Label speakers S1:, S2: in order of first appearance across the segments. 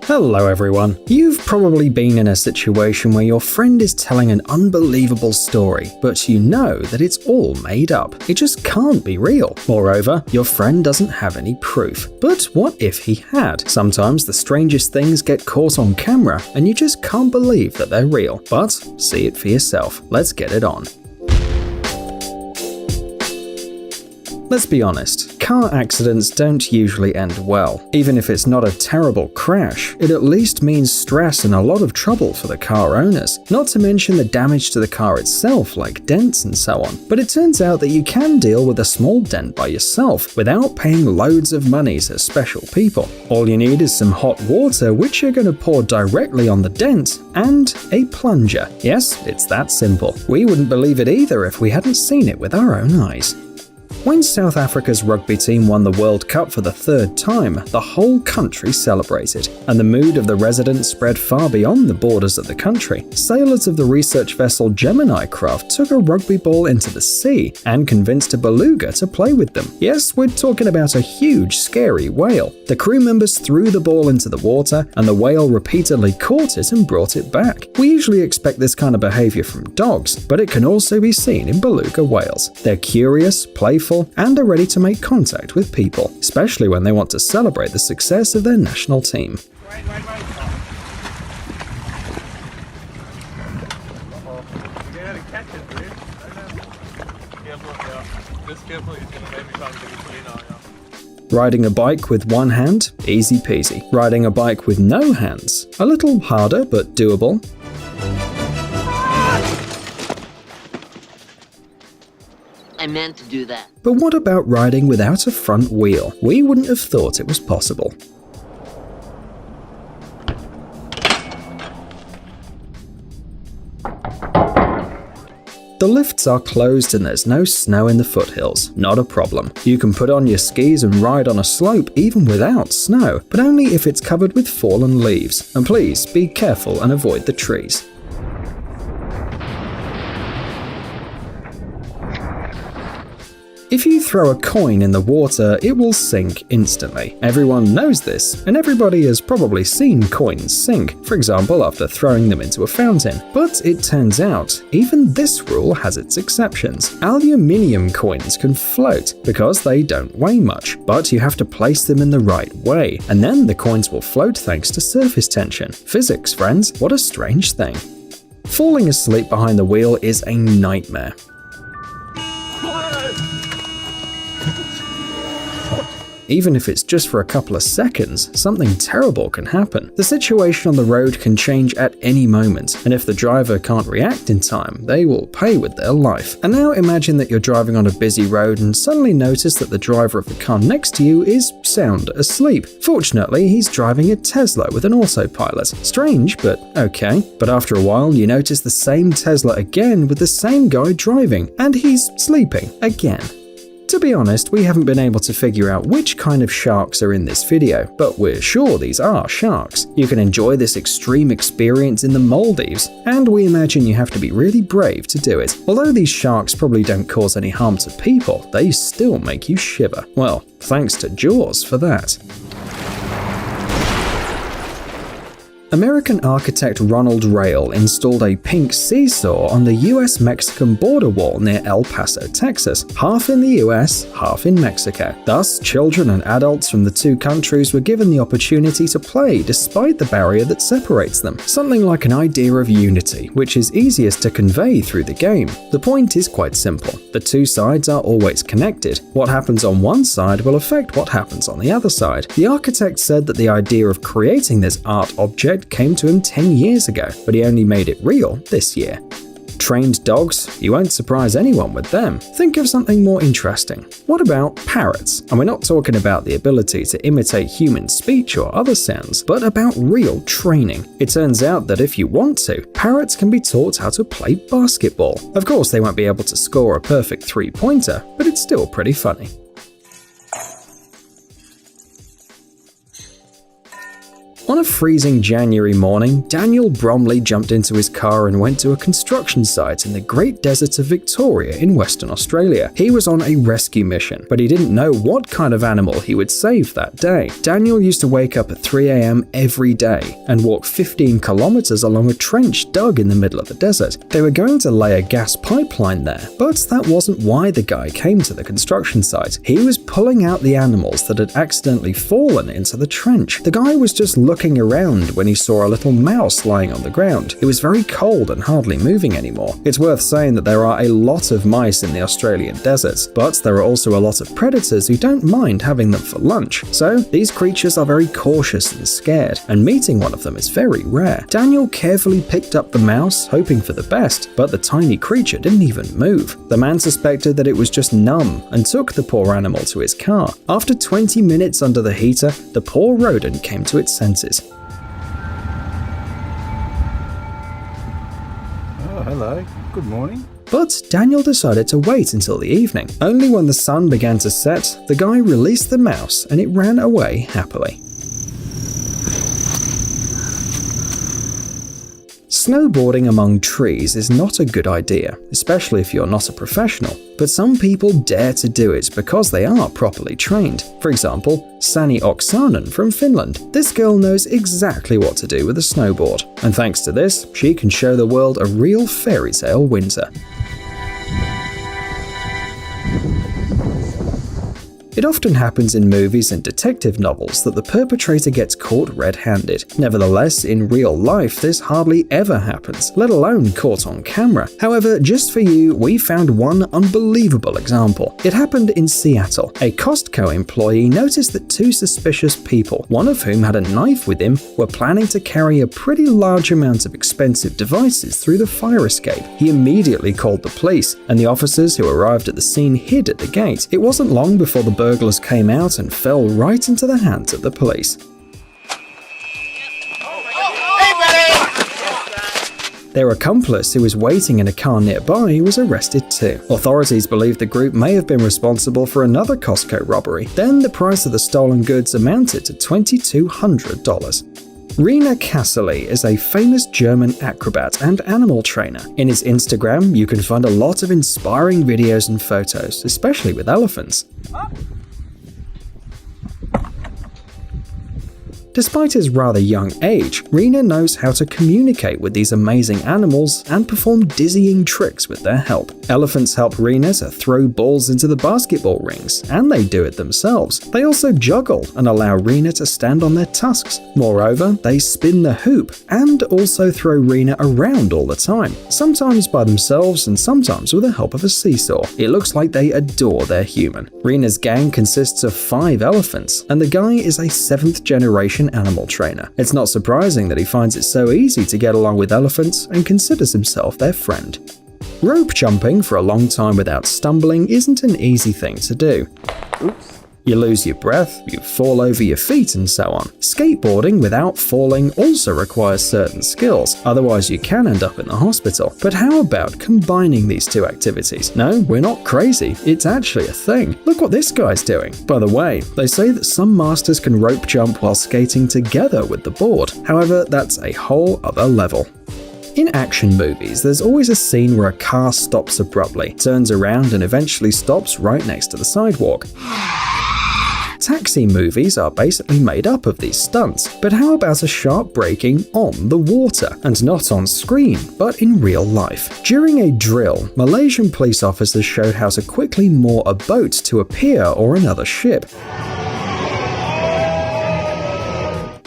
S1: Hello everyone. You've probably been in a situation where your friend is telling an unbelievable story, but you know that it's all made up. It just can't be real. Moreover, your friend doesn't have any proof. But what if he had? Sometimes the strangest things get caught on camera and you just can't believe that they're real. But see it for yourself. Let's get it on. Let's be honest, car accidents don't usually end well. Even if it's not a terrible crash, it at least means stress and a lot of trouble for the car owners. Not to mention the damage to the car itself, like dents and so on. But it turns out that you can deal with a small dent by yourself without paying loads of money to special people. All you need is some hot water, which you're going to pour directly on the dent, and a plunger. Yes, it's that simple. We wouldn't believe it either if we hadn't seen it with our own eyes. When South Africa's rugby team won the World Cup for the third time, the whole country celebrated, and the mood of the residents spread far beyond the borders of the country. Sailors of the research vessel Gemini craft took a rugby ball into the sea and convinced a beluga to play with them. Yes, we're talking about a huge, scary whale. The crew members threw the ball into the water, and the whale repeatedly caught it and brought it back. We usually expect this kind of behavior from dogs, but it can also be seen in beluga whales. They're curious, playful, and are ready to make contact with people, especially when they want to celebrate the success of their national team. Riding a bike with one hand? Easy peasy. Riding a bike with no hands? A little harder but doable.
S2: I meant to do that.
S1: But what about riding without a front wheel? We wouldn't have thought it was possible. The lifts are closed and there's no snow in the foothills. Not a problem. You can put on your skis and ride on a slope even without snow, but only if it's covered with fallen leaves. And please be careful and avoid the trees. If you throw a coin in the water, it will sink instantly. Everyone knows this, and everybody has probably seen coins sink, for example after throwing them into a fountain. But it turns out, even this rule has its exceptions. Aluminium coins can float because they don't weigh much, but you have to place them in the right way, and then the coins will float thanks to surface tension. Physics, friends, what a strange thing. Falling asleep behind the wheel is a nightmare. Even if it's just for a couple of seconds, something terrible can happen. The situation on the road can change at any moment, and if the driver can't react in time, they will pay with their life. And now imagine that you're driving on a busy road and suddenly notice that the driver of the car next to you is sound asleep. Fortunately, he's driving a Tesla with an autopilot. Strange, but okay. But after a while, you notice the same Tesla again with the same guy driving, and he's sleeping again. To be honest, we haven't been able to figure out which kind of sharks are in this video, but we're sure these are sharks. You can enjoy this extreme experience in the Maldives, and we imagine you have to be really brave to do it. Although these sharks probably don't cause any harm to people, they still make you shiver. Well, thanks to Jaws for that. American architect Ronald Rail installed a pink seesaw on the US-Mexican border wall near El Paso, Texas, half in the US, half in Mexico. Thus, children and adults from the two countries were given the opportunity to play despite the barrier that separates them. Something like an idea of unity, which is easiest to convey through the game. The point is quite simple. The two sides are always connected. What happens on one side will affect what happens on the other side. The architect said that the idea of creating this art object came to him 10 years ago, but he only made it real this year. Trained dogs? You won't surprise anyone with them. Think of something more interesting. What about parrots? And we're not talking about the ability to imitate human speech or other sounds, but about real training. It turns out that if you want to, parrots can be taught how to play basketball. Of course, they won't be able to score a perfect three-pointer, but it's still pretty funny. On a freezing January morning, Daniel Bromley jumped into his car and went to a construction site in the Great Desert of Victoria in Western Australia. He was on a rescue mission, but he didn't know what kind of animal he would save that day. Daniel used to wake up at 3 a.m. every day and walk 15 kilometers along a trench dug in the middle of the desert. They were going to lay a gas pipeline there, but that wasn't why the guy came to the construction site. He was pulling out the animals that had accidentally fallen into the trench. The guy was just looking around when he saw a little mouse lying on the ground. It was very cold and hardly moving anymore. It's worth saying that there are a lot of mice in the Australian deserts, but there are also a lot of predators who don't mind having them for lunch. So these creatures are very cautious and scared, and meeting one of them is very rare. Daniel carefully picked up the mouse, hoping for the best, but the tiny creature didn't even move. The man suspected that it was just numb and took the poor animal to his car. After 20 minutes under the heater, the poor rodent came to its senses.
S3: Oh, hello. Good morning.
S1: But Daniel decided to wait until the evening. Only when the sun began to set, the guy released the mouse and it ran away happily. Snowboarding among trees is not a good idea, especially if you're not a professional. But some people dare to do it because they are properly trained. For example, Sani Oksanen from Finland. This girl knows exactly what to do with a snowboard. And thanks to this, she can show the world a real fairy tale winter. It often happens in movies and detective novels that the perpetrator gets caught red-handed. Nevertheless, in real life, this hardly ever happens, let alone caught on camera. However, just for you, we found one unbelievable example. It happened in Seattle. A Costco employee noticed that two suspicious people, one of whom had a knife with him, were planning to carry a pretty large amount of expensive devices through the fire escape. He immediately called the police, and the officers who arrived at the scene hid at the gate. It wasn't long before the burglars came out and fell right into the hands of the police. Their accomplice, who was waiting in a car nearby, was arrested too. Authorities believe the group may have been responsible for another Costco robbery. Then the price of the stolen goods amounted to $2,200. Rena Casserly is a famous German acrobat and animal trainer. In his Instagram, you can find a lot of inspiring videos and photos, especially with elephants. Despite his rather young age, Rena knows how to communicate with these amazing animals and perform dizzying tricks with their help. Elephants help Rena to throw balls into the basketball rings, and they do it themselves. They also juggle and allow Rena to stand on their tusks. Moreover, they spin the hoop and also throw Rena around all the time, sometimes by themselves and sometimes with the help of a seesaw. It looks like they adore their human. Rena's gang consists of 5 elephants, and the guy is a 7th generation animal trainer. It's not surprising that he finds it so easy to get along with elephants and considers himself their friend. Rope jumping for a long time without stumbling isn't an easy thing to do.
S3: Oops.
S1: You lose your breath, you fall over your feet and so on. Skateboarding without falling also requires certain skills, otherwise you can end up in the hospital. But how about combining these two activities? No, we're not crazy, it's actually a thing. Look what this guy's doing. By the way, they say that some masters can rope jump while skating together with the board. However, that's a whole other level. In action movies, there's always a scene where a car stops abruptly, turns around and eventually stops right next to the sidewalk. Taxi movies are basically made up of these stunts, but how about a sharp braking on the water? And not on screen, but in real life. During a drill, Malaysian police officers showed how to quickly moor a boat to a pier or another ship.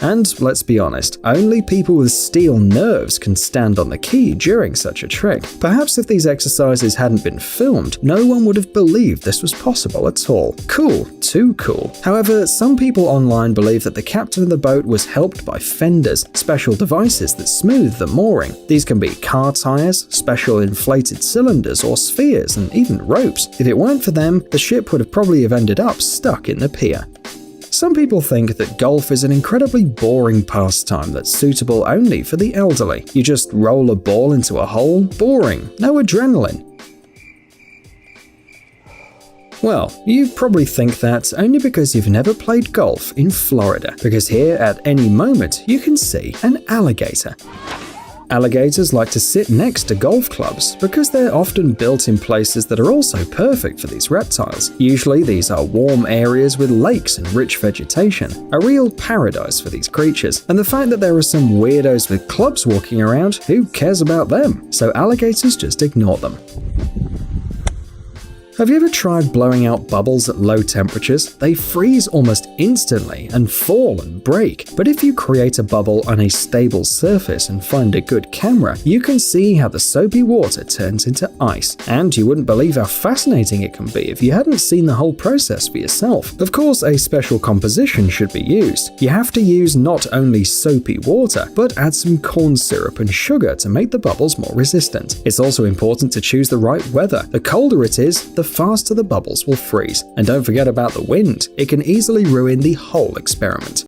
S1: And let's be honest, only people with steel nerves can stand on the key during such a trick. Perhaps if these exercises hadn't been filmed, no one would have believed this was possible at all. Cool, too cool. However, some people online believe that the captain of the boat was helped by Fenders, special devices that smooth the mooring. These can be car tires, special inflated cylinders or spheres, and even ropes. If it weren't for them, the ship would have probably ended up stuck in the pier. Some people think that golf is an incredibly boring pastime that's suitable only for the elderly. You just roll a ball into a hole? Boring. No adrenaline. Well, you probably think that only because you've never played golf in Florida, because here at any moment you can see an alligator. Alligators like to sit next to golf clubs because they're often built in places that are also perfect for these reptiles. Usually these are warm areas with lakes and rich vegetation, a real paradise for these creatures. And the fact that there are some weirdos with clubs walking around, who cares about them? So alligators just ignore them. Have you ever tried blowing out bubbles at low temperatures? They freeze almost instantly and fall and break. But if you create a bubble on a stable surface and find a good camera, you can see how the soapy water turns into ice. And you wouldn't believe how fascinating it can be if you hadn't seen the whole process for yourself. Of course, a special composition should be used. You have to use not only soapy water, but add some corn syrup and sugar to make the bubbles more resistant. It's also important to choose the right weather. The colder it is, the faster the bubbles will freeze. And don't forget about the wind. It can easily ruin the whole experiment.